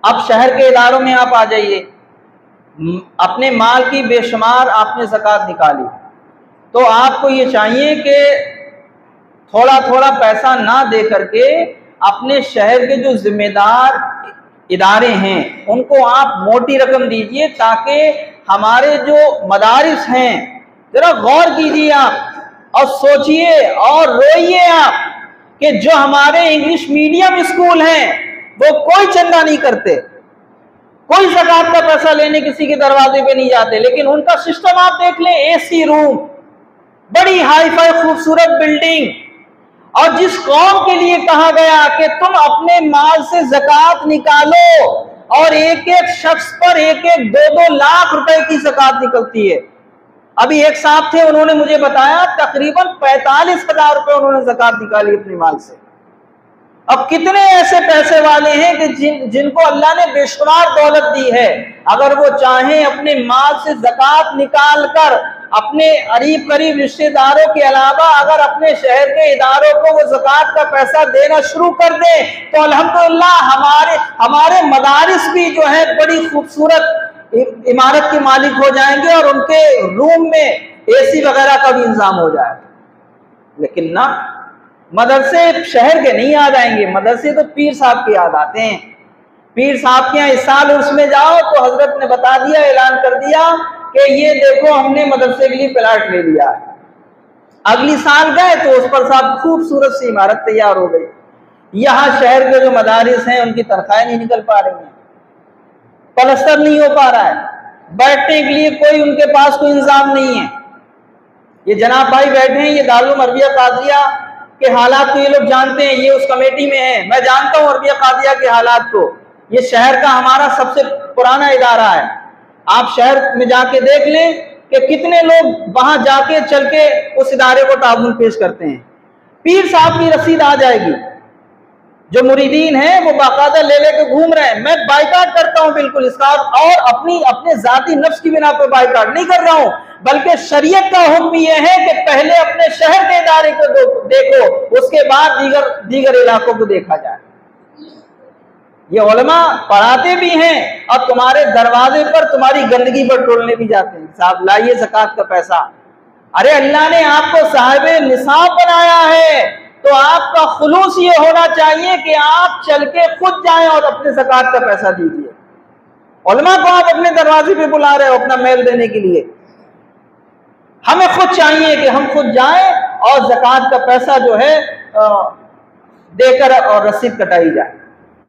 اب شہر کے اداروں میں آپ آ جائیے، اپنے مال کی بے شمار آپ نے زکوٰۃ نکالی، تو آپ کو یہ چاہیے کہ تھوڑا تھوڑا پیسہ نہ دے کر کے اپنے شہر کے جو ذمہ دار ادارے ہیں ان کو آپ موٹی رقم دیجئے، تاکہ ہمارے جو مدارس ہیں، ذرا غور کیجیے آپ اور سوچئے اور روئیے آپ کہ جو ہمارے انگلش میڈیم اسکول ہیں وہ کوئی چندہ نہیں کرتے، کوئی زکوٰۃ کا پیسہ لینے کسی کے دروازے پہ نہیں جاتے، لیکن ان کا سسٹم آپ دیکھ لیں، اے سی روم، بڑی ہائی فائی خوبصورت بلڈنگ، اور جس قوم کے لیے کہا گیا کہ تم اپنے مال سے زکوٰۃ نکالو، اور ایک ایک شخص پر 1-2 لاکھ روپے کی زکوٰۃ نکلتی ہے۔ ابھی ایک صاحب تھے، انہوں نے مجھے بتایا تقریباً 45,000 روپے انہوں نے زکوٰۃ نکالی اپنے مال سے۔ اب کتنے ایسے پیسے والے ہیں کہ جن کو اللہ نے بے شمار دولت دی ہے، اگر وہ چاہیں اپنے مال سے زکوٰۃ نکال کر اپنے قریب رشتہ داروں کے علاوہ اگر اپنے شہر کے اداروں کو وہ زکوٰۃ کا پیسہ دینا شروع کر دیں تو الحمدللہ ہمارے مدارس بھی جو ہے بڑی خوبصورت عمارت کے مالک ہو جائیں گے، اور ان کے روم میں اے سی وغیرہ کا بھی انتظام ہو جائے گا۔ لیکن نہ، مدرسے شہر کے نہیں یاد آئیں گے، مدرسے تو پیر صاحب کے یاد آتے ہیں۔ پیر صاحب کے یہاں اس سال عرس میں جاؤ تو حضرت نے بتا دیا، اعلان کر دیا کہ یہ دیکھو ہم نے مدرسے کے لیے پلاٹ لے لیا ہے۔ اگلی سال گئے تو اس پر صاحب خوبصورت سی عمارت تیار ہو گئی۔ یہاں شہر کے جو مدارس ہیں ان کی تنخواہیں نہیں نکل پا رہی ہیں، پلستر نہیں ہو پا رہا ہے، بیٹھنے کے لیے کوئی ان کے پاس کوئی انتظام نہیں ہے۔ یہ جناب بھائی بیٹھے ہیں، یہ دارالعلوم عربیہ قادریہ کے حالات کو یہ لوگ جانتے ہیں، یہ اس کمیٹی میں ہیں، میں جانتا ہوں عربیہ قادریہ کے حالات کو۔ یہ شہر کا ہمارا سب سے پرانا ادارہ ہے، آپ شہر میں جا کے دیکھ لیں کہ کتنے لوگ وہاں جا کے چل کے اس ادارے کو تعاون پیش کرتے ہیں۔ پیر صاحب کی رسید آ جائے گی، جو مریدین ہیں وہ باقاعدہ لے کے گھوم رہے ہیں۔ میں بائیکاٹ کرتا ہوں بالکل اس کا، اور اپنے ذاتی نفس کی بنا پہ بائیکاٹ نہیں کر رہا ہوں، بلکہ شریعت کا حکم یہ ہے کہ پہلے اپنے شہر کے ادارے کو دیکھو، اس کے بعد دیگر علاقوں کو دیکھا جائے۔ یہ علماء پڑھاتے بھی ہیں اور تمہارے دروازے پر تمہاری گندگی پر ٹولنے بھی جاتے ہیں، صاحب لائیے زکوٰۃ کا پیسہ۔ ارے اللہ نے آپ کو صاحب نصاب بنایا ہے تو آپ کا خلوص یہ ہونا چاہیے کہ آپ چل کے خود جائیں اور اپنے زکوٰۃ کا پیسہ دیجیے۔ علماء کو آپ اپنے دروازے پہ بلا رہے ہو اپنا میل دینے کے لیے، ہمیں خود چاہیے کہ ہم خود جائیں اور زکوٰۃ کا پیسہ جو ہے دے کر اور رسید کٹائی جائے۔